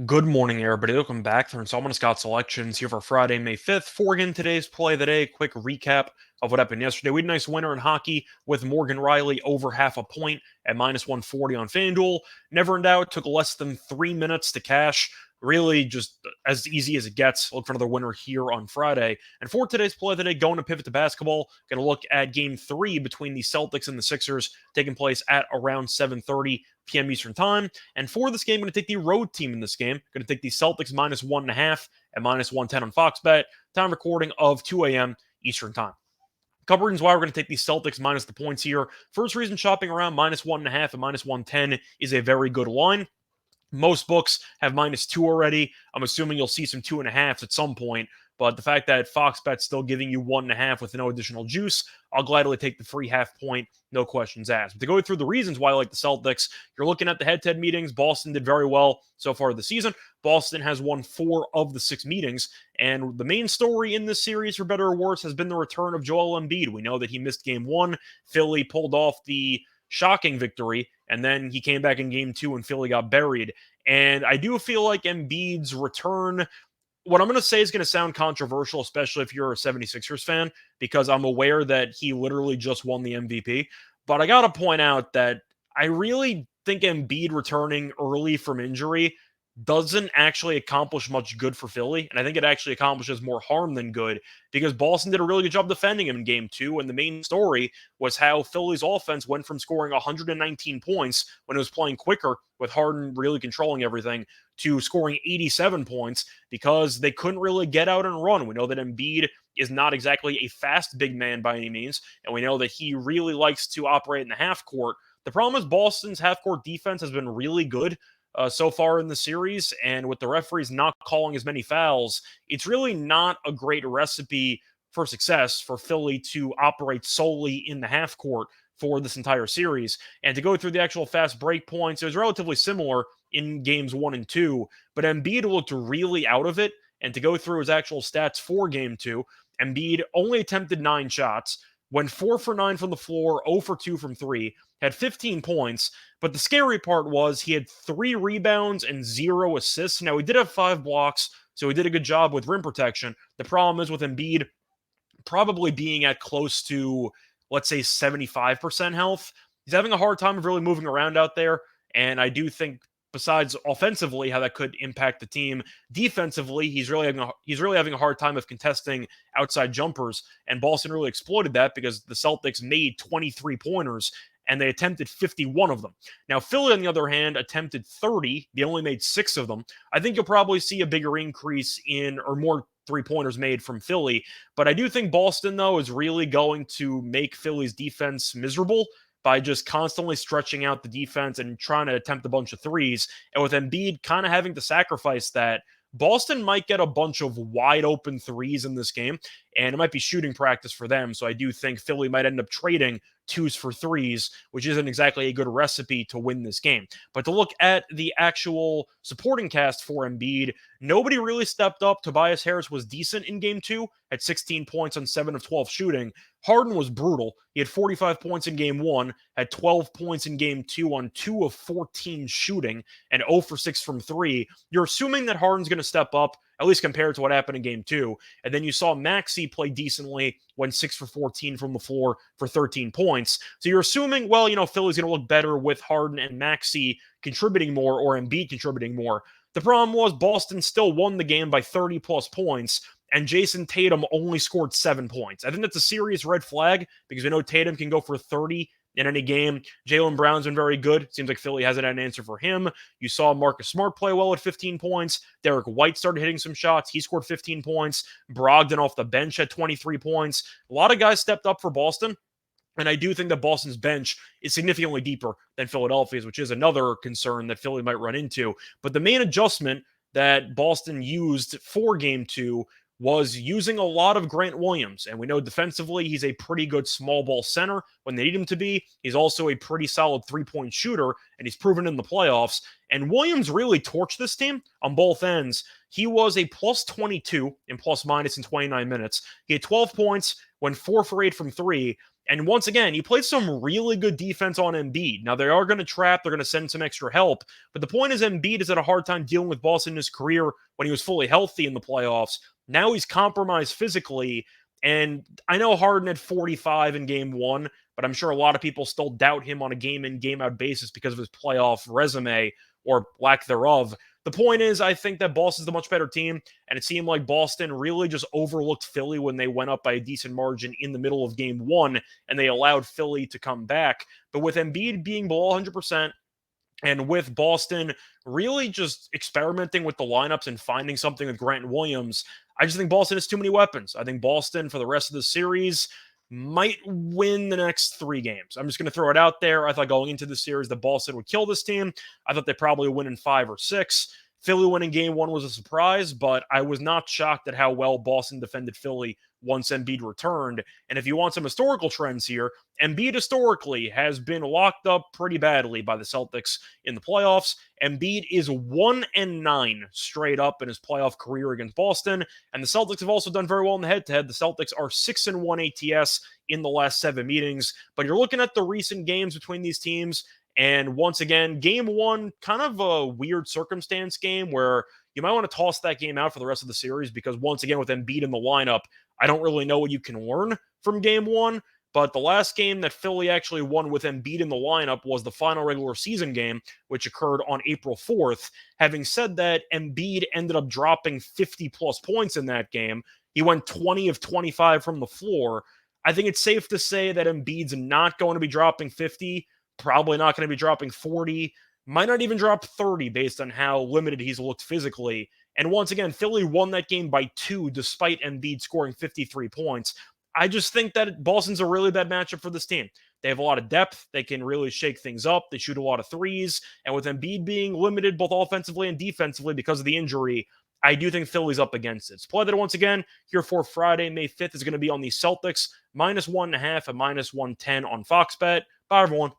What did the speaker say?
Good morning, everybody. Welcome back to Installment of Scott Selections here for Friday, May 5th. For again today's play of the day, quick recap of what happened yesterday. We had a nice winner in hockey with Morgan Riley over half a point at minus 140 on FanDuel. Never in doubt, took less than 3 minutes to cash. Really just as easy as it gets. Look for another winner here on Friday. And for today's play of the day, going to pivot to basketball. Going to look at game 3 between the Celtics and the Sixers taking place at around 7:30 p.m. Eastern Time. And for this game, I'm going to take the road team in this game. Going to take the Celtics minus 1.5 at minus 110 on Fox Bet. Time recording of 2 a.m. Eastern Time. A couple reasons why we're going to take the Celtics minus the points here. First reason, shopping around minus 1.5 and minus 110 is a very good line. Most books have -2 already. I'm assuming you'll see some 2.5s at some point. But the fact that Fox Bet's still giving you 1.5 with no additional juice, I'll gladly take the free half point, no questions asked. But to go through the reasons why I like the Celtics, you're looking at the head-to-head meetings. Boston did very well so far this season. Boston has won 4 of the 6 meetings. And the main story in this series, for better or worse, has been the return of Joel Embiid. We know that he missed game 1. Philly pulled off the shocking victory, and then he came back in game 2 and Philly got buried. And I do feel like Embiid's return, what I'm going to say is going to sound controversial, especially if you're a 76ers fan, because I'm aware that he literally just won the MVP. But I got to point out that I really think Embiid returning early from injury doesn't actually accomplish much good for Philly. And I think it actually accomplishes more harm than good because Boston did a really good job defending him in game 2. And the main story was how Philly's offense went from scoring 119 points when it was playing quicker with Harden really controlling everything to scoring 87 points because they couldn't really get out and run. We know that Embiid is not exactly a fast big man by any means, and we know that he really likes to operate in the half court. The problem is Boston's half court defense has been really good so far in the series, and with the referees not calling as many fouls, it's really not a great recipe for success for Philly to operate solely in the half court for this entire series. And to go through the actual fast break points, it was relatively similar in games 1 and 2, but Embiid looked really out of it. And to go through his actual stats for game 2, Embiid only attempted 9 shots, went 4 for 9 from the floor, 0 for 2 from 3, had 15 points. But the scary part was he had 3 rebounds and 0 assists. Now, he did have 5 blocks, so he did a good job with rim protection. The problem is with Embiid probably being at close to, let's say, 75% health, he's having a hard time of really moving around out there. And I do think, besides offensively, how that could impact the team, defensively, he's really having a hard time of contesting outside jumpers. And Boston really exploited that because the Celtics made 23 pointers and they attempted 51 of them. Now, Philly, on the other hand, attempted 30. They only made 6 of them. I think you'll probably see a bigger increase in, or more three-pointers made from Philly. But I do think Boston, though, is really going to make Philly's defense miserable by just constantly stretching out the defense and trying to attempt a bunch of threes. And with Embiid kind of having to sacrifice that, Boston might get a bunch of wide open threes in this game, and it might be shooting practice for them. So I do think Philly might end up trading 2s for 3s, which isn't exactly a good recipe to win this game. But to look at the actual supporting cast for Embiid, nobody really stepped up. Tobias Harris was decent in game 2 at 16 points on 7 of 12 shooting. Harden was brutal. He had 45 points in game 1, had 12 points in game 2 on 2 of 14 shooting, and 0 for 6 from 3. You're assuming that Harden's going to step up, at least compared to what happened in game 2. And then you saw Maxey play decently, went 6 for 14 from the floor for 13 points. So you're assuming, well, Philly's going to look better with Harden and Maxey contributing more or Embiid contributing more. The problem was Boston still won the game by 30 plus points, and Jason Tatum only scored 7 points. I think that's a serious red flag because we know Tatum can go for 30 in any game. Jaylen Brown's been very good. Seems like Philly hasn't had an answer for him. You saw Marcus Smart play well at 15 points. Derek White started hitting some shots. He scored 15 points. Brogdon off the bench at 23 points. A lot of guys stepped up for Boston. And I do think that Boston's bench is significantly deeper than Philadelphia's, which is another concern that Philly might run into. But the main adjustment that Boston used for game 2 was using a lot of Grant Williams. And we know defensively, he's a pretty good small ball center when they need him to be. He's also a pretty solid three-point shooter, and he's proven in the playoffs. And Williams really torched this team on both ends. He was a plus 22 in plus minus in 29 minutes. He had 12 points, went 4 for 8 from 3. And once again, he played some really good defense on Embiid. Now, they are going to trap, they're going to send some extra help. But the point is, Embiid has had a hard time dealing with Boston in his career when he was fully healthy in the playoffs. Now he's compromised physically. And I know Harden had 45 in game one, but I'm sure a lot of people still doubt him on a game in, game out basis because of his playoff resume or lack thereof. The point is, I think that Boston's the much better team, and it seemed like Boston really just overlooked Philly when they went up by a decent margin in the middle of game one, and they allowed Philly to come back. But with Embiid being below 100%, and with Boston really just experimenting with the lineups and finding something with Grant and Williams, I just think Boston has too many weapons. I think Boston, for the rest of the series, might win the next three games. I'm just going to throw it out there. I thought going into the series that Boston would kill this team. I thought they'd probably win in 5 or 6. Philly winning game one was a surprise, but I was not shocked at how well Boston defended Philly once Embiid returned. And if you want some historical trends here, Embiid historically has been locked up pretty badly by the Celtics in the playoffs. Embiid is 1-9 straight up in his playoff career against Boston, and the Celtics have also done very well in the head-to-head. The Celtics are 6-1 ATS in the last 7 meetings, but you're looking at the recent games between these teams, and once again, game one, kind of a weird circumstance game where you might want to toss that game out for the rest of the series because once again, with Embiid in the lineup, I don't really know what you can learn from game one. But the last game that Philly actually won with Embiid in the lineup was the final regular season game, which occurred on April 4th. Having said that, Embiid ended up dropping 50 plus points in that game. He went 20 of 25 from the floor. I think it's safe to say that Embiid's not going to be dropping 50, probably not going to be dropping 40, might not even drop 30 based on how limited he's looked physically. And once again, Philly won that game by 2 despite Embiid scoring 53 points. I just think that Boston's a really bad matchup for this team. They have a lot of depth. They can really shake things up. They shoot a lot of threes. And with Embiid being limited both offensively and defensively because of the injury, I do think Philly's up against it. Play that once again here for Friday, May 5th is going to be on the Celtics, -1.5 and -110 on Fox Bet. Bye, everyone.